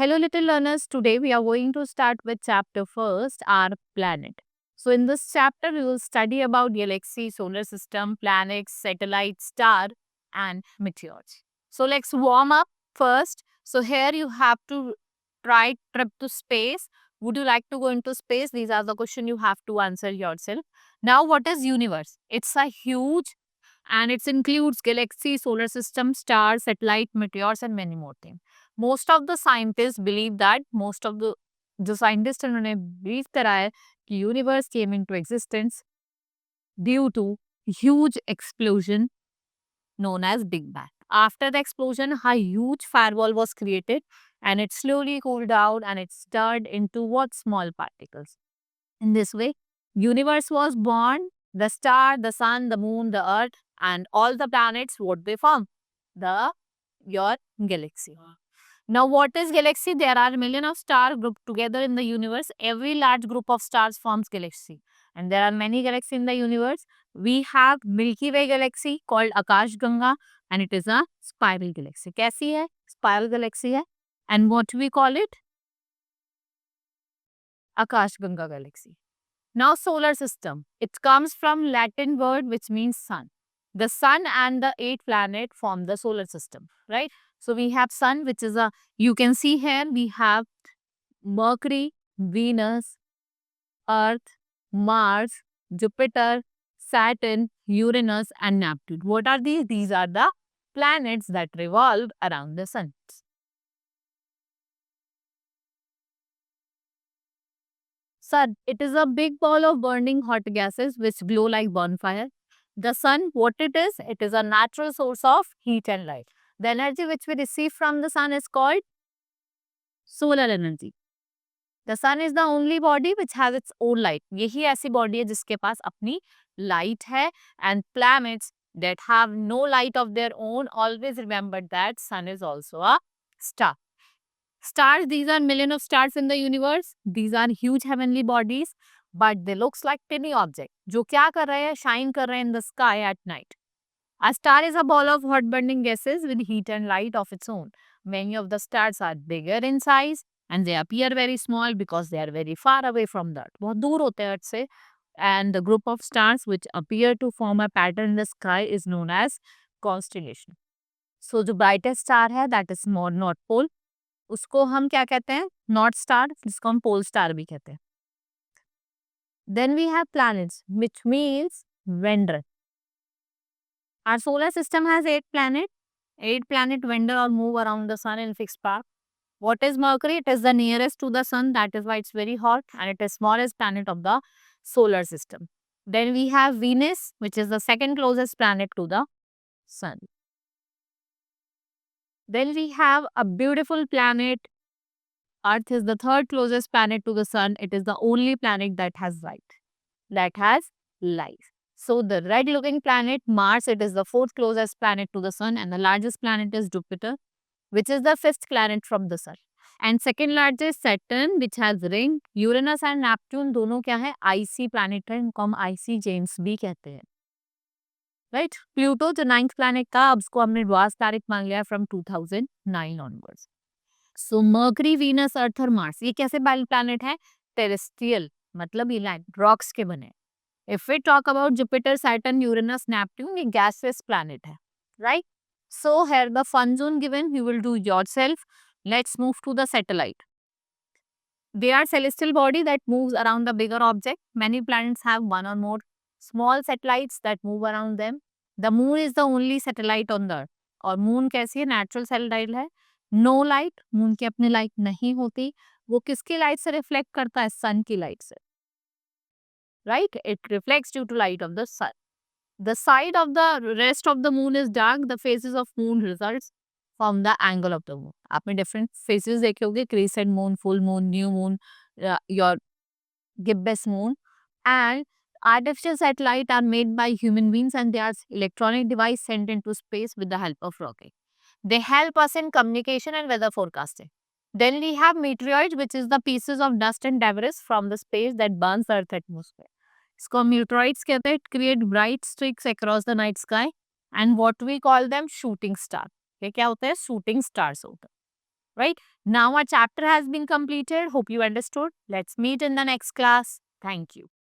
hello little learners. Today we are going to start with chapter first, our planet. So in this chapter we will study about galaxy, solar system, planets, satellites, star and meteors. So let's warm up first. So here you have to try trip to space. Would you like to go into space? These are the questions you have to answer yourself. Now what is universe? It's a huge and it includes galaxy, solar system, stars, satellite, meteors and many more things. Most of the scientists believe that most of the जो scientist उन्होंने believe करा है कि universe came into existence due to huge explosion known as Big Bang. After the explosion, a huge fireball was created and it slowly cooled down and it turned into what small particles. In this way, universe was born. The star, the sun, the moon, the earth, and all the planets, what they form? The your galaxy. Now, what is galaxy? There are millions of stars grouped together in the universe. Every large group of stars forms galaxy. And there are many galaxies in the universe. We have Milky Way galaxy called Akash Ganga and it is a spiral galaxy. कैसी है? Spiral galaxy है. And what we call it? Akash Ganga galaxy. Now solar system. It comes from Latin word which means sun. The sun and the 8 planets form the solar system, right? So we have sun which is you can see here we have Mercury, Venus, Earth, Mars, Jupiter, Saturn, Uranus and Neptune. What are these? These are the planets that revolve around the sun. Sun, it is a big ball of burning hot gases which glow like bonfire. The sun, what it is? It is a natural source of heat and light. The energy which we receive from the sun is called solar energy. The sun is the only body which has its own light. यही ऐसी body है जिसके पास अपनी light है and planets that have no light of their own, always remember that sun is also a star. Stars, these are millions of stars in the universe. These are huge heavenly bodies, but they looks like tiny object. जो क्या कर रहे हैं? Shine कर रहे हैं in the sky at night. A star is a ball of hot burning gases with heat and light of its own. Many of the stars are bigger in size and they appear very small because they are very far away from the earth. बहुत दूर होते हैं अर्थ से. And the group of stars which appear to form a pattern in the sky is known as constellation. So जो brightest star है that is North Pole. उसको हम क्या कहते हैं? नॉर्थ स्टार, जिसको हम पोल स्टार भी कहते हैं. Then we have planets, which means wander. Our solar system has 8 planets. 8 planets wander or move around the sun in fixed path. What is Mercury? It is the nearest to the sun. That is why it's very hot and it is smallest planet of the solar system. Then we have Venus, which is the second closest planet to the sun. Then we have a beautiful planet. Earth is the third closest planet to the sun. It is the only planet that has light. So the red looking planet Mars, it is the fourth closest planet to the sun and the largest planet is Jupiter, which is the fifth planet from the sun. And second largest Saturn, which has ring. Uranus and Neptune दोनों क्या है? icy planet है. इनको हम icy giants भी कहते हैं. Right? Pluto जो 9th planet था, अब उसको हमने dwarf planet मान लिया from 2009 onwards. So Mercury, Venus, Earth और मार्स ये कैसे प्लैनेट है? टेरेस्ट्रियल, मतलब ये रॉक्स के बने. If we talk about Jupiter, Saturn, Uranus, Neptune, ये गैसेस प्लैनेट है, right? So here the fun zone given, you will do yourself. Let's move to the satellite. They are celestial body that moves around the bigger object. Many planets have one or more small satellites that move around them. The moon is the only satellite on the earth. और moon कैसी है? Natural satellite है. No light, moon की अपनी light नहीं होती. वो किसकी लाइट से रिफ्लेक्ट करता है? सन की लाइट से, right? It reflects due to light of the sun. The side of the rest of the moon is dark. The phases of moon results from the angle of the moon. आपने different phases देखे होंगे, crescent moon, full moon, new moon, your gibbous moon. And artificial satellites are made by human beings and they are electronic device sent into space with the help of rocket. They help us in communication and weather forecasting. Then we have meteoroids, which is the pieces of dust and debris from the space that burns the Earth atmosphere. इसको meteoroids कहते हैं. It create bright streaks across the night sky and what we call them shooting star. ये क्या होते हैं? Shooting stars होते हैं. right? Now our chapter has been completed. Hope you understood. Let's meet in the next class. Thank you.